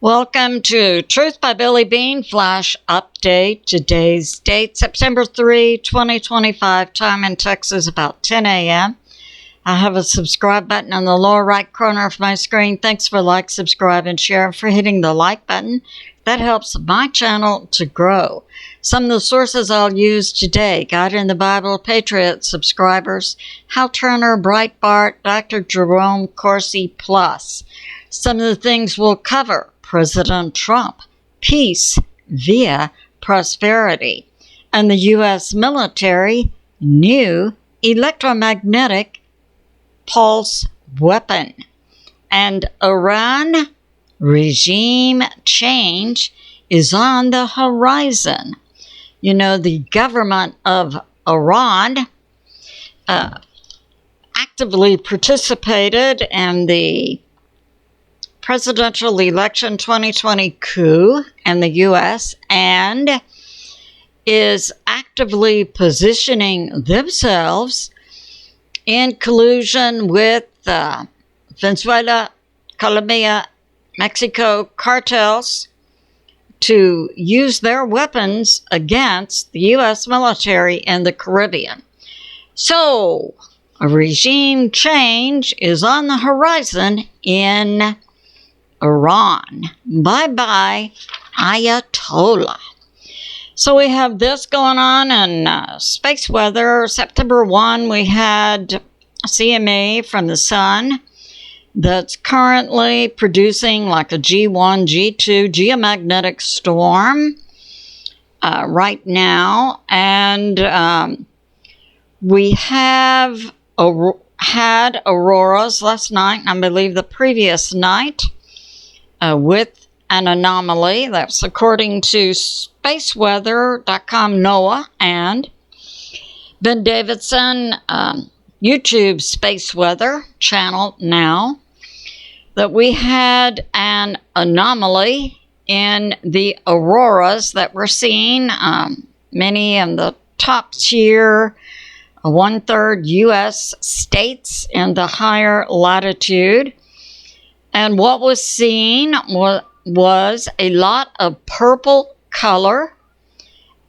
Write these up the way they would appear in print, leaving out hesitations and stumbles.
Welcome to Truth by Billie Beene Flash Update. Today's date, September 3, 2025. Time in Texas, about 10 a.m. I have a subscribe button on the lower right corner of my screen. Thanks for like, subscribe, and share, for hitting the like button. That helps my channel to grow. Some of the sources I'll use today: God in the Bible, Patriot, subscribers, HURR, BREITBART, Dr. Jerome, CORSI, Plus. Some of the things we'll cover: President Trump, peace via prosperity, and the U.S. military, new electromagnetic pulse weapon, and Iran, regime change is on the horizon. You know, the government of Iran actively participated in the presidential election 2020 coup in the U.S. and is actively positioning themselves in collusion with Venezuela, Colombia, Mexico cartels to use their weapons against the U.S. military in the Caribbean. So, a regime change is on the horizon in Iran. Bye-bye, Ayatollah. So we have this going on in space weather. September 1, we had CME from the sun that's currently producing like a G1, G2 geomagnetic storm right now. And we have had auroras last night, and I believe the previous night, with an anomaly. That's according to spaceweather.com, NOAA, and Ben Davidson, YouTube Space Weather channel now, that we had an anomaly in the auroras that we're seeing, many in the top tier, 1/3 U.S. states in the higher latitude. And what was seen was a lot of purple color,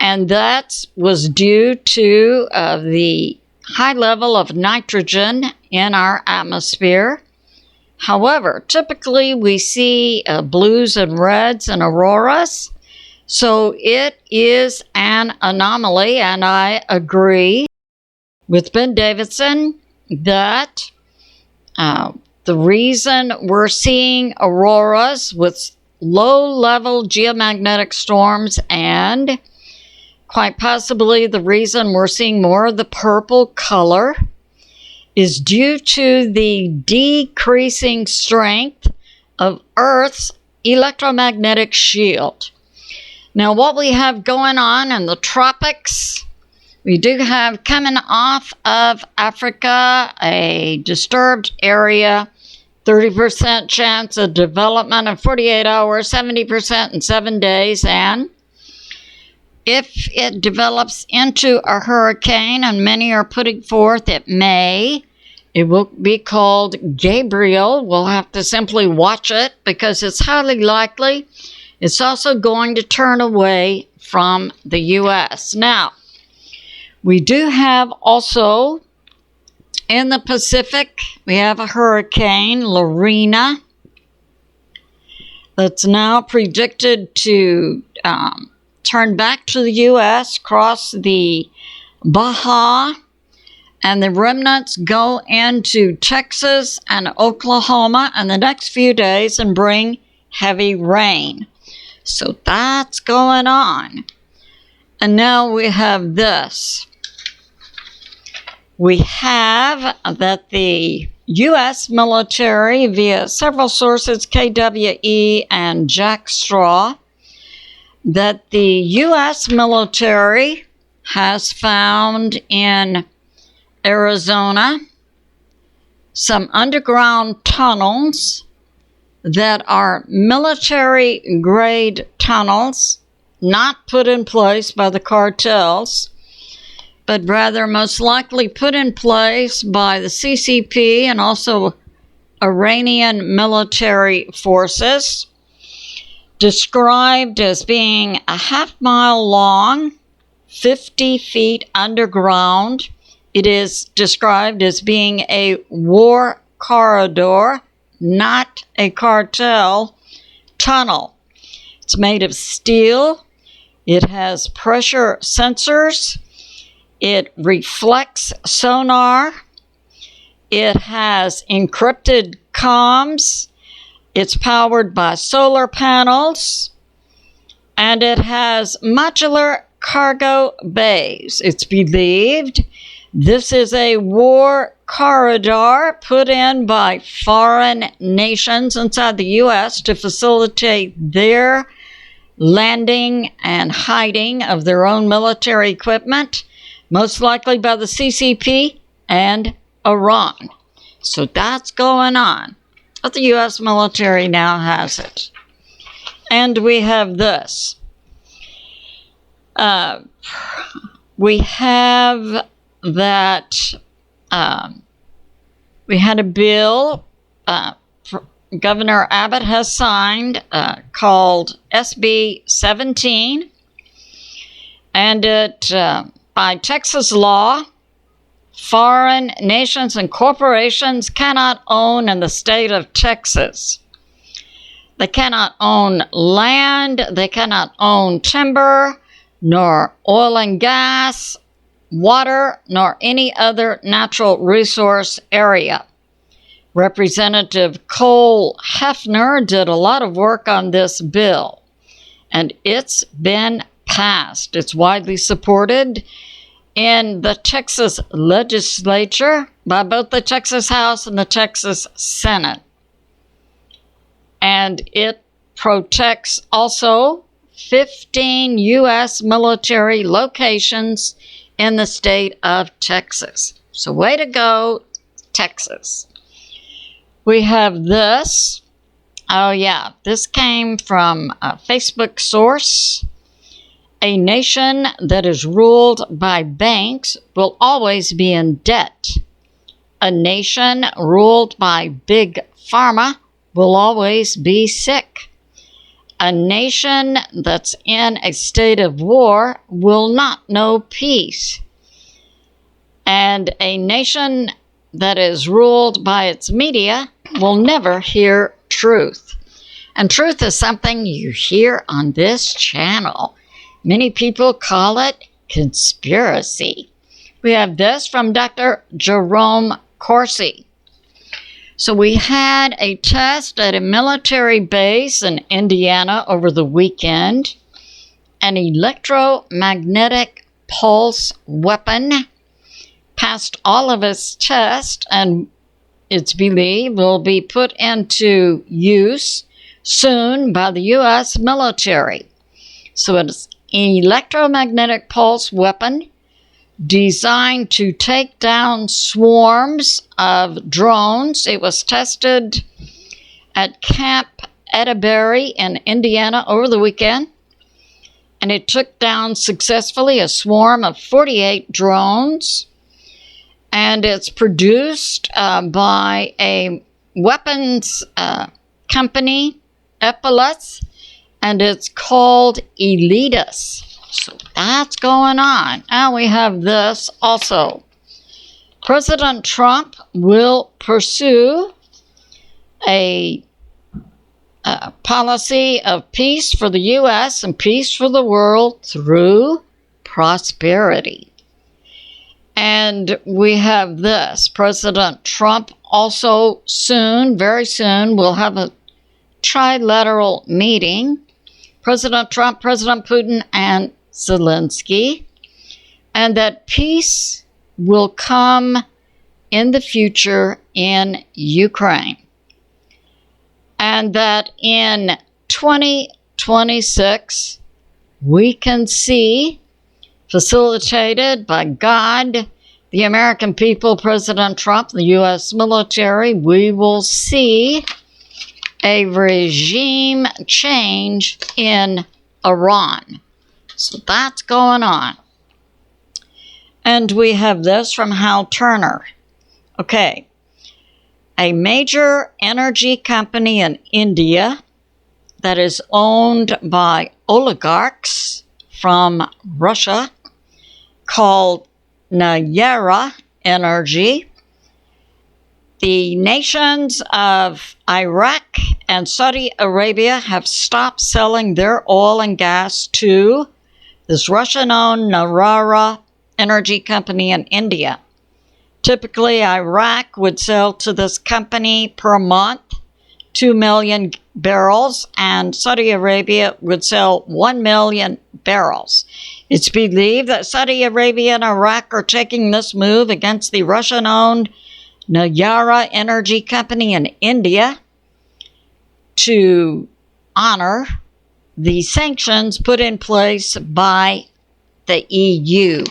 and that was due to the high level of nitrogen in our atmosphere. However, typically we see blues and reds in auroras, so it is an anomaly, and I agree with Ben Davidson that the reason we're seeing auroras with low-level geomagnetic storms, and quite possibly the reason we're seeing more of the purple color, is due to the decreasing strength of Earth's electromagnetic shield. Now, what we have going on in the tropics, we do have coming off of Africa a disturbed area, 30% chance of development in 48 hours, 70% in 7 days, and if it develops into a hurricane, and many are putting forth it will be called Gabriel. We'll have to simply watch it because it's highly likely it's also going to turn away from the U.S. Now, we do have also in the Pacific, we have a hurricane, Lorena, that's now predicted to turn back to the U.S., cross the Baja, and the remnants go into Texas and Oklahoma in the next few days and bring heavy rain. So that's going on. And now we have this. We have that the U.S. military, via several sources, KWE and Jack Straw, that the U.S. military has found in Arizona some underground tunnels that are military-grade tunnels, not put in place by the cartels, but rather most likely put in place by the CCP and also Iranian military forces. described as being a half-mile long, 50 feet underground. It is described as being a war corridor, not a cartel tunnel. It's made of steel. It has pressure sensors. It reflects sonar. It has encrypted comms. It's powered by solar panels. And it has modular cargo bays. It's believed this is a war corridor put in by foreign nations inside the U.S. to facilitate their landing and hiding of their own military equipment, most likely by the CCP and Iran. So that's going on. But the U.S. military now has it. And we have this. We have that we had a bill Governor Abbott has signed called SB 17, and it by Texas law, foreign nations and corporations cannot own in the state of Texas. They cannot own land, they cannot own timber, nor oil and gas, water, nor any other natural resource area. Representative Cole Hefner did a lot of work on this bill, and it's been passed. It's widely supported in the Texas legislature by both the Texas House and the Texas Senate. And it protects also 15 U.S. military locations in the state of Texas. So way to go, Texas. We have this. Oh yeah, this came from a Facebook source. A nation that is ruled by banks will always be in debt. A nation ruled by big pharma will always be sick. A nation that's in a state of war will not know peace. And a nation that is ruled by its media will never hear truth. And truth is something you hear on this channel. Many people call it conspiracy. We have this from Dr. Jerome CORSI. So we had a test at a military base in Indiana over the weekend. An electromagnetic pulse weapon passed all of its tests, and it's believed will be put into use soon by the U.S. military. So it's an electromagnetic pulse weapon designed to take down swarms of drones. It was tested at Camp Atterbury in Indiana over the weekend, and it took down successfully a swarm of 48 drones. And it's produced by a weapons company, Epilus, and it's called Elidus. So that's going on. And we have this also. President Trump will pursue a policy of peace for the U.S. and peace for the world through prosperity. And we have this. President Trump also soon, very soon, will have a trilateral meeting. President Trump, President Putin, and Zelensky. And that peace will come in the future in Ukraine. And that in 2026, we can see, facilitated by God, the American people, President Trump, the U.S. military, we will see a regime change in Iran. So that's going on. And we have this from Hal Turner. Okay. A major energy company in India that is owned by oligarchs from Russia called NATL Energy. The nations of Iraq and Saudi Arabia have stopped selling their oil and gas to this Russian-owned NATL Energy company in India. Typically, Iraq would sell to this company per month 2 million barrels, and Saudi Arabia would sell 1 million barrels. It's believed that Saudi Arabia and Iraq are taking this move against the Russian-owned NATL Energy company in India to honor the sanctions put in place by the EU,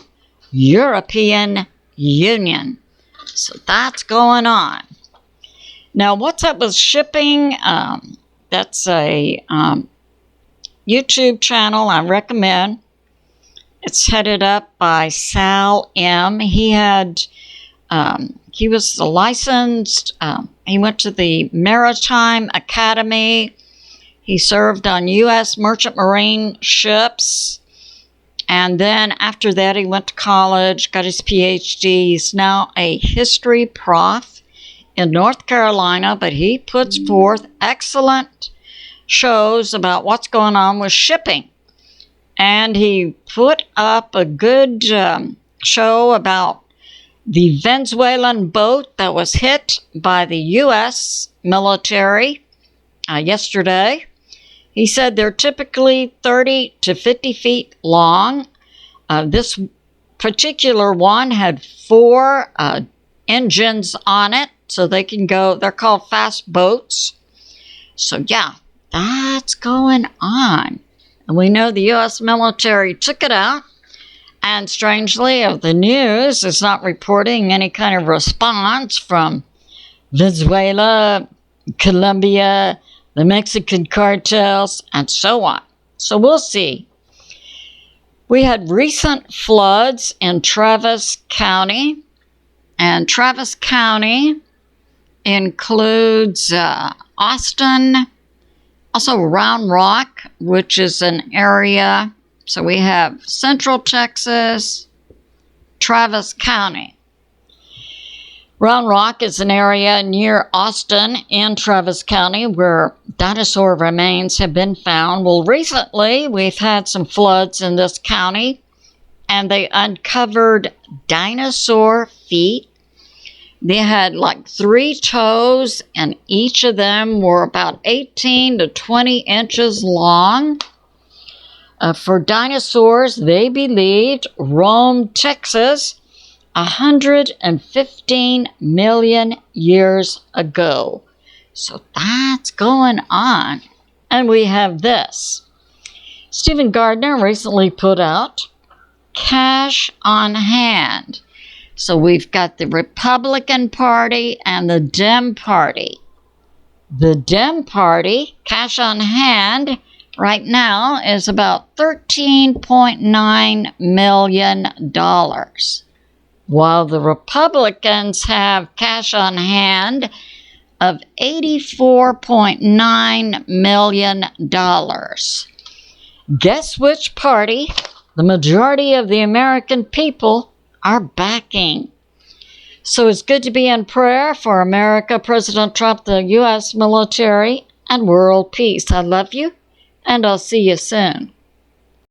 European Union. So that's going on. Now, what's up with shipping? That's a YouTube channel I recommend. It's headed up by Sal M. He was licensed. He went to the Maritime Academy. He served on U.S. Merchant Marine ships. And then after that, he went to college, got his PhD. He's now a history prof in North Carolina, but he puts forth excellent shows about what's going on with shipping. And he put up a good show about the Venezuelan boat that was hit by the U.S. military yesterday. He said they're typically 30 to 50 feet long. This particular one had 4 engines on it, so they can go. They're called fast boats. So yeah, that's going on. And we know the U.S. military took it out. And strangely, the news is not reporting any kind of response from Venezuela, Colombia, the Mexican cartels, and so on. So we'll see. We had recent floods in Travis County, and Travis County includes Austin, also Round Rock, which is an area. So we have Central Texas, Travis County. Round Rock is an area near Austin in Travis County where dinosaur remains have been found. Well, recently we've had some floods in this county, and they uncovered dinosaur feet. They had like 3 toes, and each of them were about 18 to 20 inches long. For dinosaurs, they believed roamed Texas 115 million years ago. So that's going on. And we have this. Stephen Gardner recently put out cash on hand. So we've got the Republican Party and the Dem Party. The Dem Party, cash on hand, right now is about $13.9 million, while the Republicans have cash on hand of $84.9 million. Guess which party the majority of the American people are backing? So it's good to be in prayer for America, President Trump, the U.S. military, and world peace. I love you, and I'll see you soon.